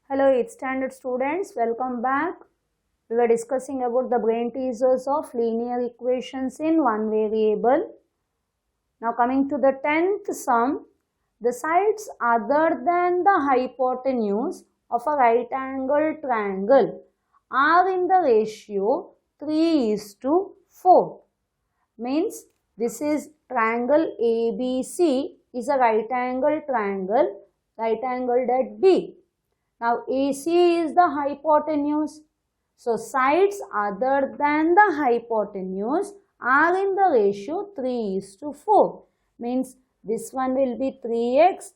Hello 8th standard students, welcome back. We were discussing about the brain teasers of linear equations in one variable. Now coming to the 10th sum, the sides other than the hypotenuse of a right angle triangle are in the ratio 3:4. Means this is triangle ABC is a right angle triangle, right angled at B. Now AC is the hypotenuse. So sides other than the hypotenuse are in the ratio 3:4. Means this one will be 3x,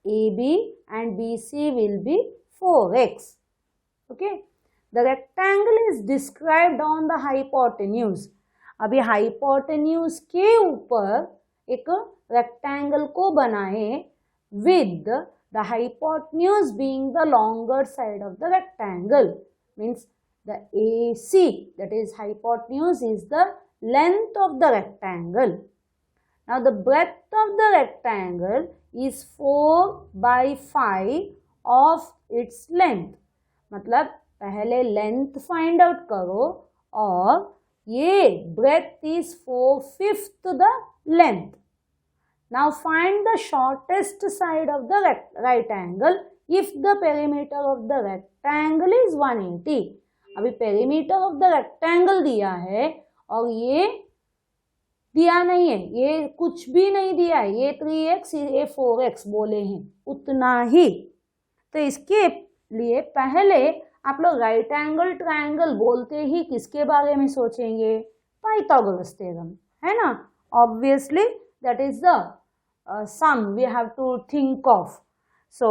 AB and BC will be 4x. Okay. The rectangle is described on the hypotenuse. अभी hypotenuse के ऊपर एक rectangle को बनाए with the hypotenuse being the longer side of the rectangle. Means the AC, that is hypotenuse, is the length of the rectangle. Now the breadth of the rectangle is 4/5 of its length. मतलब पहले length find out करो और ये breadth is 4/5 the length. Now find the shortest side of the right angle if the perimeter of the rectangle is 180. अभी perimeter of the rectangle दिया है और ये दिया नहीं है, ये कुछ भी नहीं दिया है, ये 3x ये 4x बोले हैं उतना ही. तो इसके लिए पहले आप लोग राइट एंगल ट्रायंगल बोलते ही किसके बारे में सोचेंगे? पाइथागोरस थ्योरम, है ना. Obviously that is the sum we have to think of. So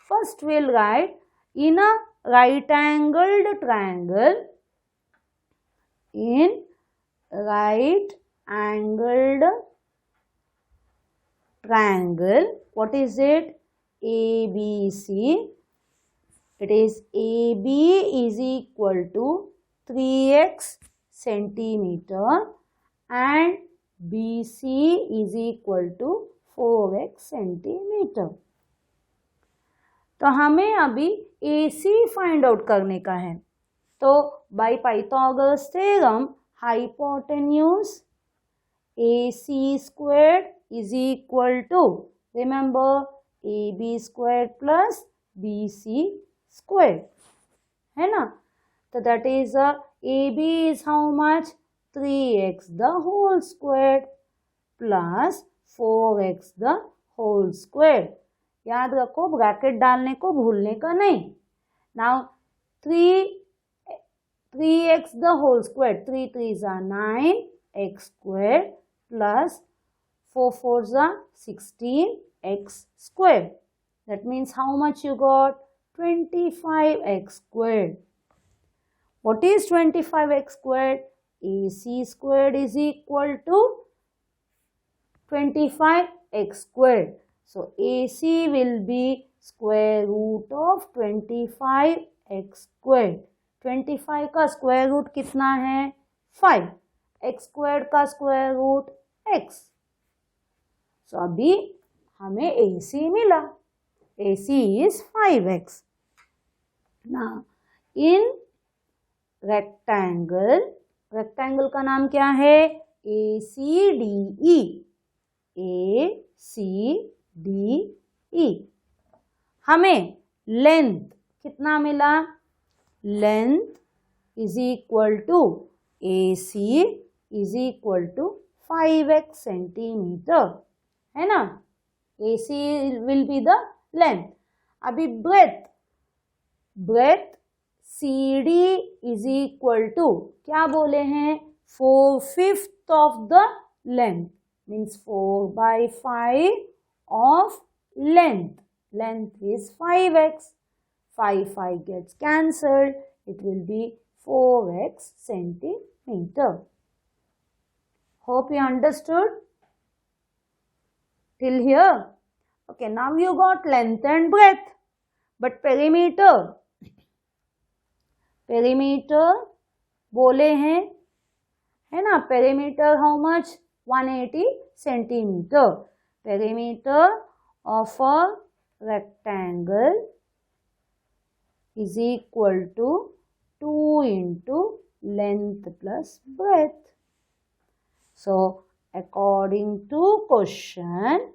first we'll write in a right angled triangle, in right angled triangle, what is it? ABC. It is AB is equal to 3x centimeter and BC is equal to 4x centimetre. तो हमें अभी AC find out करने का है. तो by Pythagoras theorem hypotenuse AC squared is equal to, remember, AB squared plus BC squared, है ना. तो that is AB is how much? 3x the whole squared plus 4x the whole squared. याद रखो bracket डालने को भूलने का नहीं. Now 3x the whole squared, 3 3s are 9 x squared plus 4 4s are 16 x squared. That means how much you got? 25x squared. What is 25x squared? AC squared is equal to 25x squared. So AC will be square root of 25x squared. 25 का square root कितना है? 5. x squared का square root x. So अभी हमें AC मिला. AC is 5x. Now in rectangle, rectangle का नाम क्या है? ACDE. ACDE. हमें लेंथ कितना मिला? Length is equal to AC is equal to 5x centimetre, है ना. AC will be the length. अभी breadth CD is equal to क्या बोले हैं? 4/5 of the length. Means 4/5 of length. Length is 5x. 5 gets cancelled. It will be 4x centimeter. Hope you understood till here. Okay, now you got length and breadth, but perimeter बोले हैं, है ना. Perimeter how much? 180 centimetre. Perimeter of a rectangle is equal to 2 into length plus breadth. So according to question,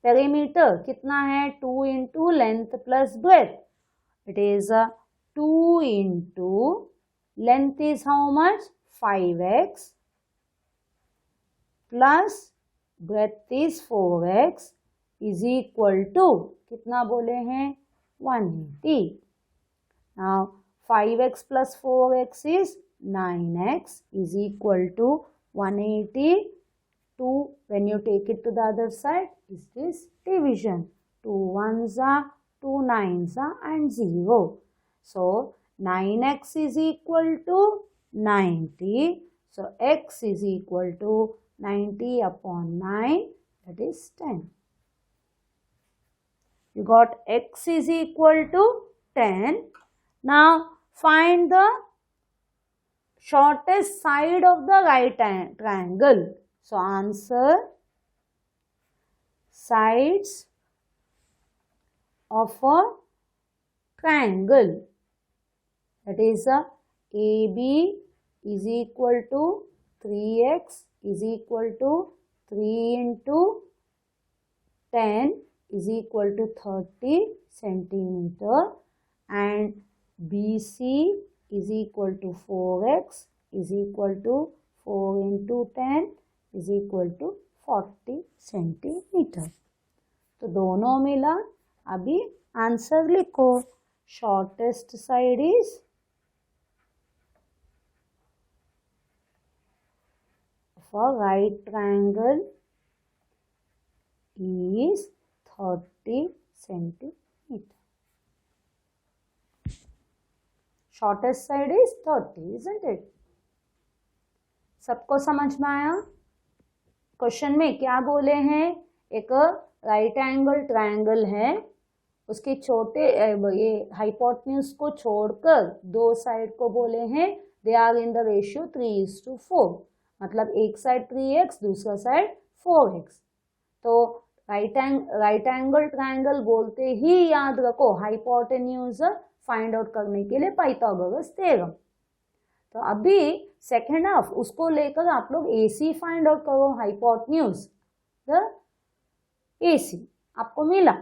perimeter कितना है? 2 into length plus breadth. It is 2 into length is how much? 5x plus breadth is 4x is equal to कितना बोले हैं? 180. Now 5x plus 4x is 9x is equal to 180. 2 when you take it to the other side is this division. 2 ones are, 2 nines are, and 0. So 9x is equal to 90. So x is equal to 90 upon 9, that is 10. You got x is equal to 10. Now find the shortest side of the right triangle. So answer, sides of a triangle, that is AB is equal to 3x is equal to 3 into 10 is equal to 30 centimeter, and BC is equal to 4x is equal to 4 into 10 is equal to 40 centimetre. तो दोनों मिला. अभी answer लिखो. Shortest side is for right triangle is 30 centimeter. Shortest side is 30, isn't it? सबको समझ में आया? Question में क्या बोले हैं? एक राइट एंगल ट्रायंगल है, उसके छोटे ये हाइपोटेन्यूज को छोड़कर दो साइड को बोले हैं they are in the ratio 3:4. मतलब एक साइड 3x, दूसरा साइड 4x. तो राइट एंगल ट्रायंगल बोलते ही याद रखो हाइपोटेन्यूज फाइंड आउट करने के लिए पाइथागोरस थ्योरम. तो अभी सेकेंड हाफ उसको लेकर आप लोग AC फाइंड आउट करो. हाइपोटेन्यूज द AC आपको मिला.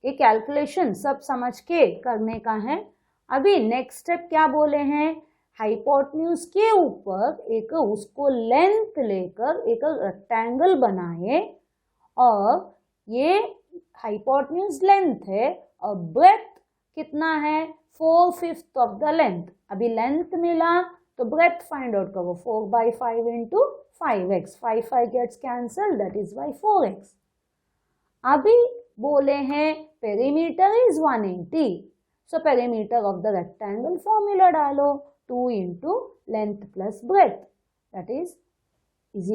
ये कैलकुलेशन सब समझ के करने का है. अभी नेक्स्ट स्टेप क्या बोले हैं? हाइपोटेन्यूज के ऊपर एक उसको लेंथ लेकर एक रेक्टेंगल बनाए और ये हाइपोटेन्यूज लेंथ है और ब्रेथ कितना है? 4/5 ऑफ द लेंथ. अभी लेंथ मिला तो ब्रेथ फाइंड आउट करो. 4/5 into 5x. 5 gets cancel, that is by 4x. अभी बोले हैं perimeter is 180. So perimeter of the rectangle formula डालो. 2 into length plus breadth, that is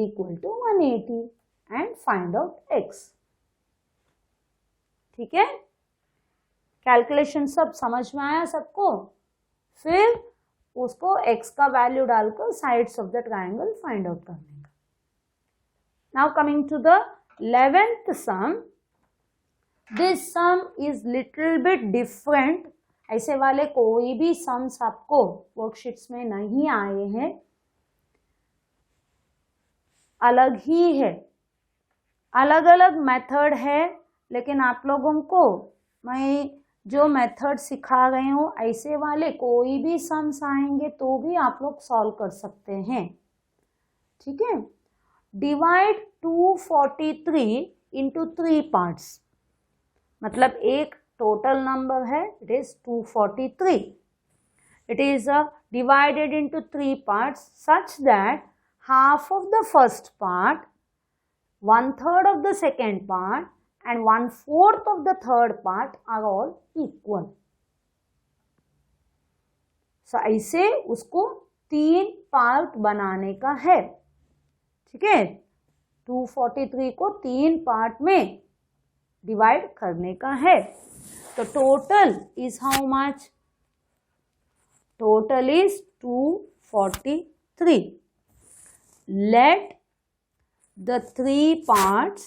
equal to 180 and find out x. ठीक है? Calculation सब समझ में आया सबको? फिर उसको x का वैल्यू डालकर sides of the triangle find out करने का. Now coming to the 11th sum. This sum is little bit different. ऐसे वाले कोई भी सम्स आपको वर्कशीट्स में नहीं आए हैं, अलग ही है. अलग अलग मेथड है, लेकिन आप लोगों को मैं जो मेथड सिखा रही हूँ ऐसे वाले कोई भी सम्स आएंगे तो भी आप लोग सॉल्व कर सकते हैं. ठीक है? Divide 243 into 3 parts. मतलब एक टोटल नंबर है, it is 243. It is divided into 3 parts such that half of the first part, 1/3 of the second part and 1/4 of the third part are all equal. So ऐसे उसको 3 part बनाने का है. ठीक है? 243 को 3 पार्ट में डिवाइड करने का है. तो total is how much? Total is 243. Let the 3 parts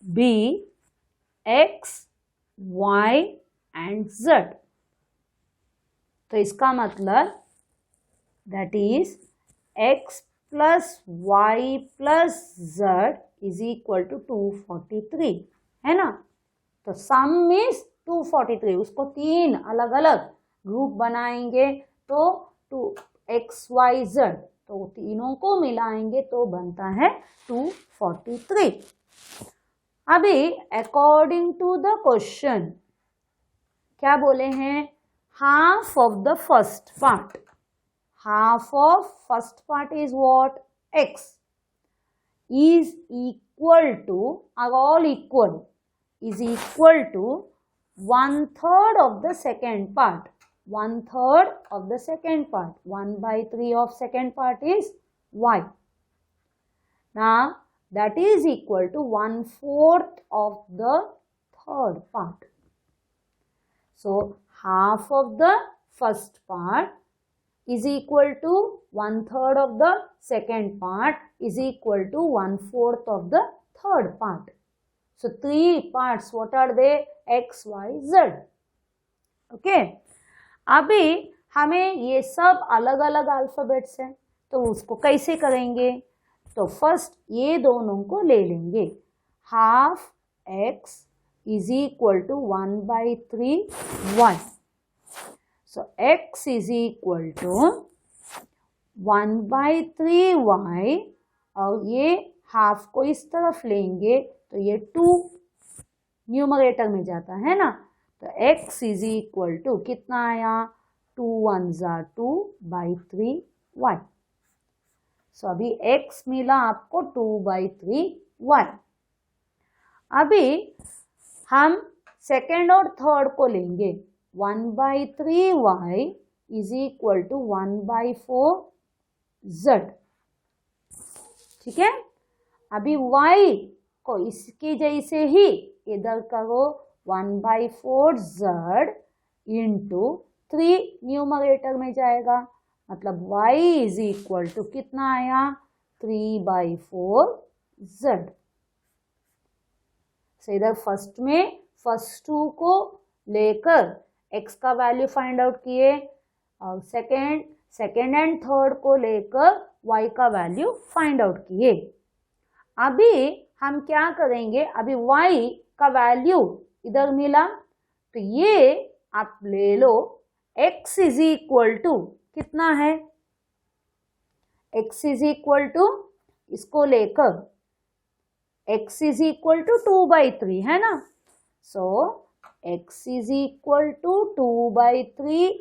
be x, y and z। तो इसका मतलब that is x plus Y plus z is equal to 243, है ना। तो सम इज 243। उसको तीन अलग अलग ग्रुप बनाएंगे तो x y z, तो तीनों को मिलाएंगे तो बनता है 243। अभी अकॉर्डिंग टू द क्वेश्चन क्या बोले हैं, half of the first part. Half of first part is what, x is equal to, are all equal, is equal to 1/3 of the second part। 1/3 of the second part, 1/3 of second part is y। Now that is equal to 1/4 of the third part। So half of the first part is equal to 1/3 of the second part is equal to 1/4 of the third part। So three parts, what are they, x, y, z। okay? अभी हमें ये सब अलग अलग alphabets हैं, तो उसको कैसे करेंगे, तो फर्स्ट ये दोनों को ले लेंगे। Half x is equal to 1/3 y। So x is equal to 1/3 y, और ये हाफ को इस तरफ लेंगे तो ये 2 न्यूमरेटर में जाता है ना, तो x इज इक्वल टू कितना आया, 2 1 2/3 y। सो अभी x मिला आपको 2/3 y। अभी हम सेकेंड और थर्ड को लेंगे। 1/3 y is equal to 1/4 z। ठीक है, अभी y को इसकी जैसे ही इधर करो, 1/4 z इंटू 3 न्यूमरेटर में जाएगा, मतलब y इज इक्वल टू कितना आया, 3/4 z। तो इधर फर्स्ट में फर्स्ट 2 को लेकर x का वैल्यू फाइंड आउट किए, और सेकेंड एंड थर्ड को लेकर y का वैल्यू फाइंड आउट किए। अभी हम क्या करेंगे, अभी y का वैल्यू इधर मिला तो ये आप ले लो, x इज इक्वल टू कितना है, x इज इक्वल टू इसको लेकर x इज इक्वल टू 2/3 है ना। So x is equal to 2/3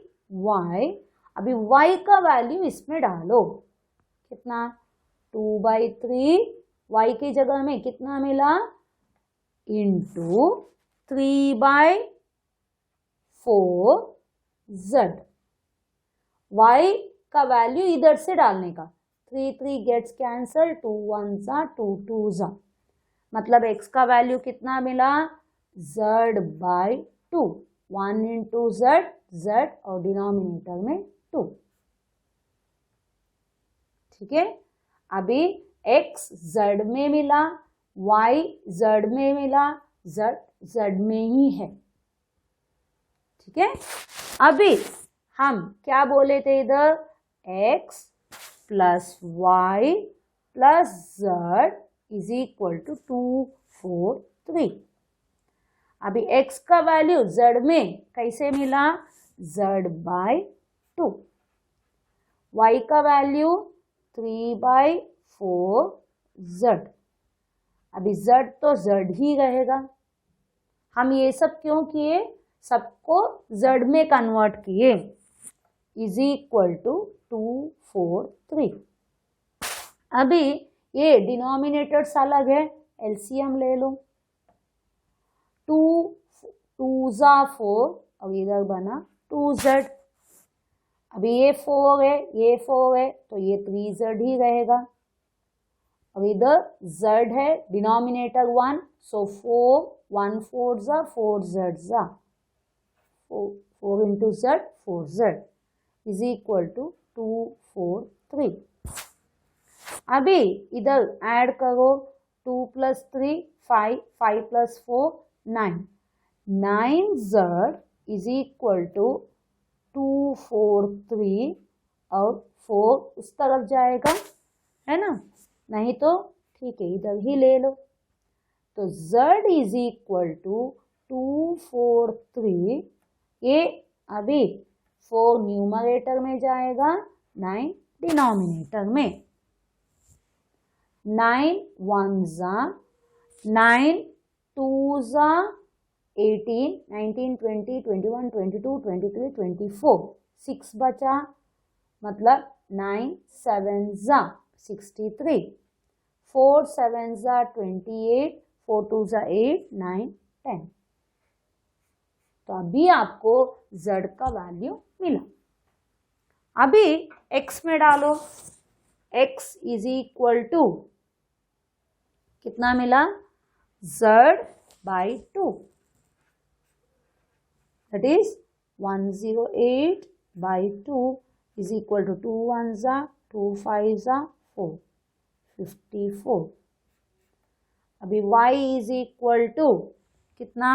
y। अभी y का वैल्यू इसमें डालो, कितना, 2/3 y की जगह में कितना मिला, इंटू 3/4 z। y का वैल्यू इधर से डालने का, 3 गेट्स कैंसल, 2 1 2 2, मतलब x का वैल्यू कितना मिला, z/2। 1 इंटू z और डिनोमिनेटर में 2। ठीक है, अभी x z में मिला, y z में मिला, z में ही है। ठीक है, अभी हम क्या बोले थे इधर, x plus y plus z is equal to 2 4 3। अभी x का वैल्यू z में कैसे मिला, z/2। y का वैल्यू 3/4 z। अभी z तो z ही रहेगा। हम ये सब क्यों किए, सबको z में कन्वर्ट किए, इज इक्वल टू 2 4 3। अभी ये डिनोमिनेटर्स अलग है, एलसीएम ले लो, 2 2 4 और इधर बना 2z। अभी ये 4 है, ये 4 है, तो ये 3z ही रहेगा। अब इधर z है, denominator 1, so 4 1 4 4z, 4 into z 4z is equal to 2 4 3। अभी इधर ऐड करो, 2 + 3 5, 5 + 4 9. 9z is equal to 243 और 4 उस तरफ जाएगा, है ना, नहीं तो ठीक है इधर ही ले लो। तो z इज इक्वल टू 243, ये अभी 4 न्यूमरेटर में जाएगा, 9 डिनोमिनेटर में। 9 1 9 2 18 19 20 21 22 23 24 6 बचा, मतलब 9 7 63 4 7 28 4 2 8 9 10। तो अभी आपको z का वैल्यू मिला। अभी x में डालो, x इज इक्वल टू कितना मिला, z by 2, that is 108 by 2 is equal to 2 1s 2 5s 4 54। अभी y is equal to कितना,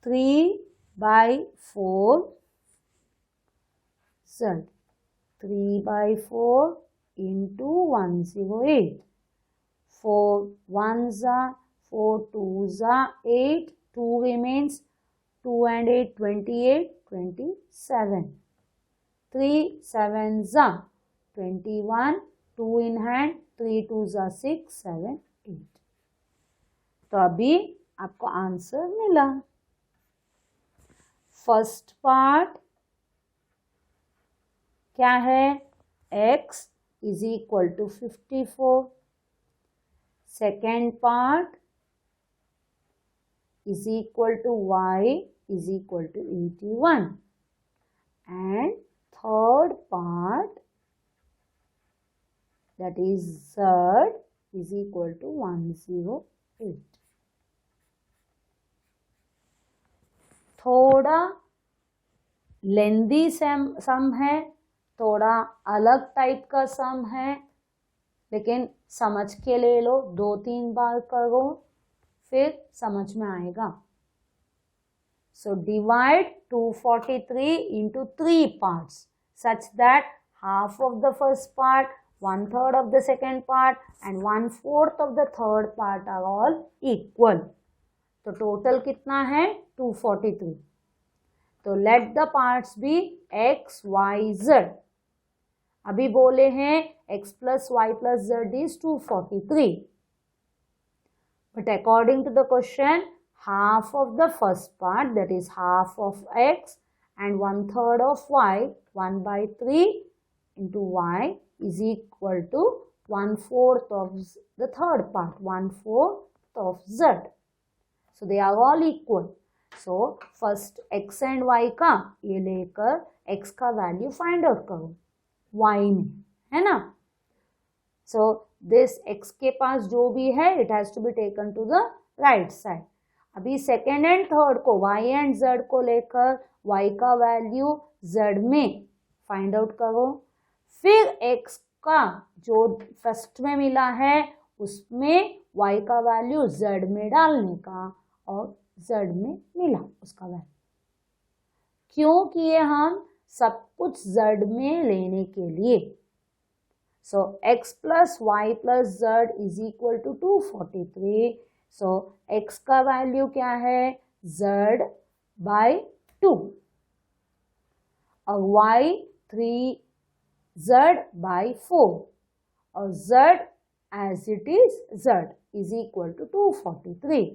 3 by 4 z, 3 by 4 into 108, 4 1s 4 2s 8, 2 remains, 2 and 8 28 27, 3 7s 21, 2 in hand, 3 2s 6 7 8। तो अभी आपको answer मिला। First part क्या है, x is equal to 54, second part is equal to y is equal to 81, and third part, that is z is equal to 108। थोड़ा लेंदी सम है, थोड़ा अलग टाइप का सम है, लेकिन समझ के ले लो, 2-3 बार करो फिर समझ में आएगा। So divide 243 into 3 parts such that half of the first part, 1/3 of the second part and 1/4 of the third part are all equal। तो टोटल कितना है, 243। तो let the parts be x, y, z। अभी बोले हैं x plus y plus z is 243। But according to the question, half of the first part, that is half of x and 1/3 of y, 1/3 into y is equal to 1/4 of the third part, 1/4 of z. So they are all equal. So first x and y का ये लेकर x का value find out करो y में, है ना। So this x के पास जो भी है it has to be taken to the right side। अभी सेकेंड एंड थर्ड को y एंड z को लेकर y का वैल्यू z में फाइंड आउट करो, फिर x का जो फर्स्ट में मिला है उसमें y का वैल्यू z में डालने का और z में मिला उसका वैल्यू। क्यों किए हम, सब कुछ z में लेने के लिए। So x plus y plus z is equal to 243. So x का वैल्यू क्या है, z by 2 और y 3z by 4 और z as it is z is equal to 243।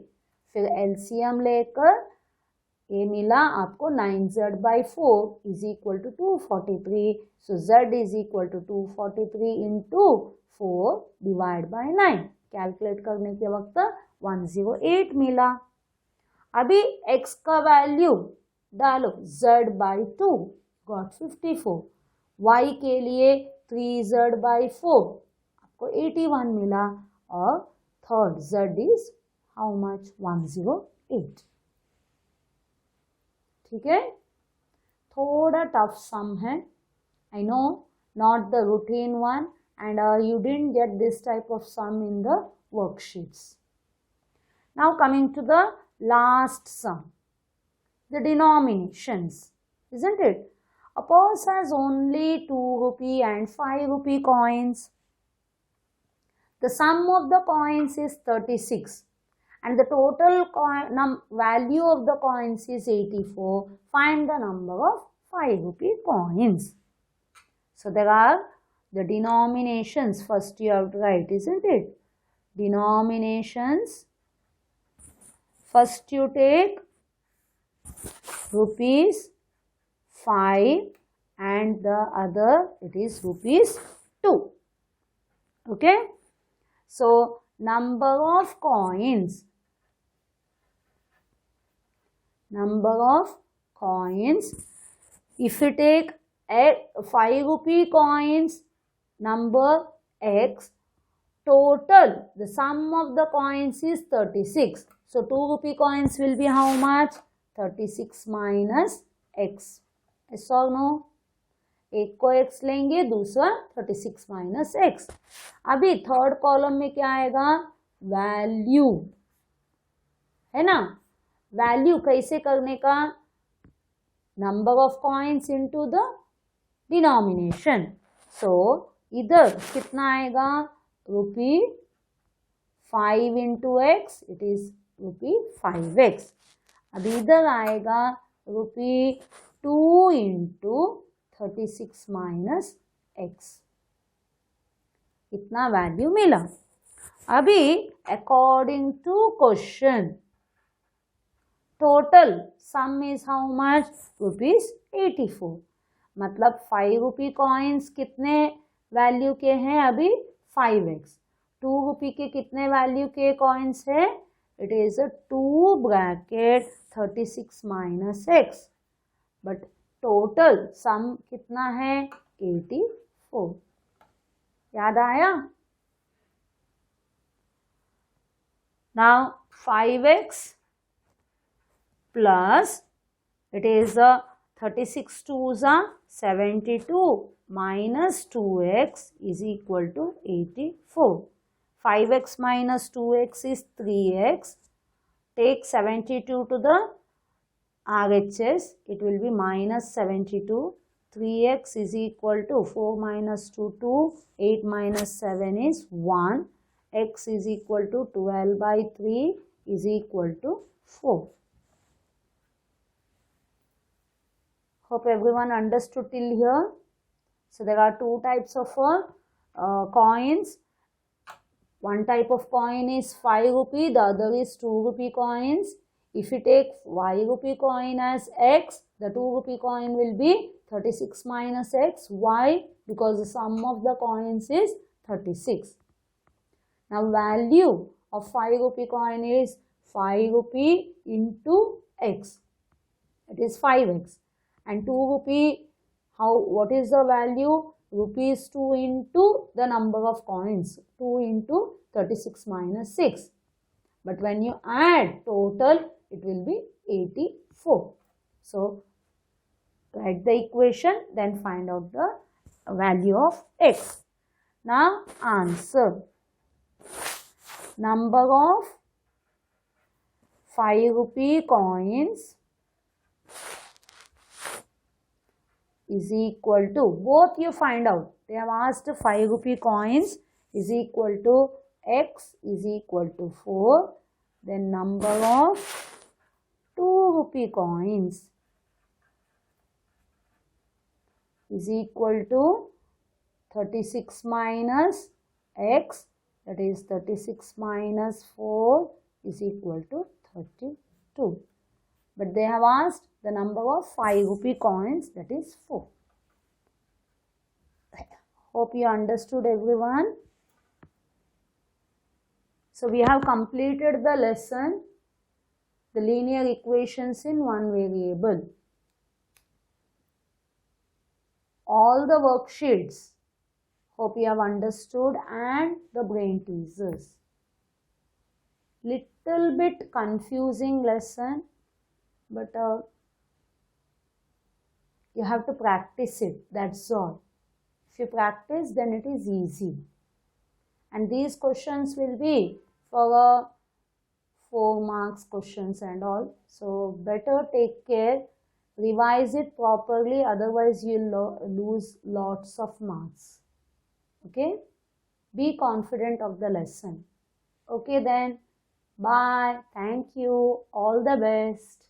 फिर एलसीएम लेकर ये मिला आपको 9z by 4 is equal to 243। So z is equal to 243 into 4 divide by 9। Calculate करने के वक्त 108 मिला। अभी x का वैल्यू डालो, z by 2 got 54, y के लिए 3z by 4 आपको 81 मिला और third z is how much, 108। ठीक है, थोड़ा टफ सम है, I know, not the routine one, and you didn't get this type of sum in the worksheets। Now coming to the last sum, the denominations, isn't it? A purse has only 2 rupee and 5 rupee coins. The sum of the coins is 36 and the total value of the coins is 84. Find the number of 5 rupee coins. So there are the denominations. First you have to write, isn't it? Denominations. First you take rupees 5 and the other it is rupees 2. Okay. So number of coins. If you take 5 rupee coins, number X, total, the sum of the coins is 36. So 2 rupee coins will be how much? 36 minus X. Yes or no? एक को x लेंगे, दूसरा 36 minus x. अभी third column में क्या आएगा? Value, है ना? वैल्यू कैसे करने का? Number of coins into the denomination. So इधर कितना आएगा? Rupee 5 into x, it is rupee 5x. अभी इधर आएगा रुपी 2 इंटू 36 माइनस x. इतना वैल्यू मिला. अभी according to question, total sum is how much? Rupees 84. मतलब 5 रुपी कॉइन्स कितने वैल्यू के हैं? अभी 5x. 2 रुपी के कितने वैल्यू के कॉइन्स है? It is 2 bracket 36 minus x. But total sum कितना है? 84. याद आया? Now 5x plus it is 36 2s are 72 minus 2x is equal to 84. 5x minus 2x is 3x. Take 72 to the RHS, it will be minus 72. 3x is equal to 4 minus 2, 2. 8 minus 7 is 1. X is equal to 12 by 3 is equal to 4. Hope everyone understood till here. So there are two types of coins. One type of coin is 5 rupee, the other is 2 rupee coins. If you take 5 rupee coin as x, the 2 rupee coin will be 36 minus x. Why? Because the sum of the coins is 36. Now value of 5 rupee coin is 5 rupee into x. It is 5x. And 2 rupee, what is the value? Rupees 2 into the number of coins. 2 into 36 minus 6. But when you add total, it will be 84. So write the equation, then find out the value of x. Now answer. Number of 5 rupee coins is equal to, both you find out. They have asked 5 rupee coins is equal to x is equal to 4. Then number of 2 rupee coins is equal to 36 minus x, that is 36 minus 4 is equal to 32. But they have asked the number of 5 rupee coins, that is 4. Hope you understood everyone. So we have completed the lesson, the linear equations in one variable. All the worksheets, hope you have understood, and the brain teasers. Little bit confusing lesson, but you have to practice it, that's all. If you practice, then it is easy. And these questions will be for 4 marks questions and all. So better take care, revise it properly, otherwise you'll lose lots of marks. Okay, be confident of the lesson. Okay then, bye, thank you, all the best.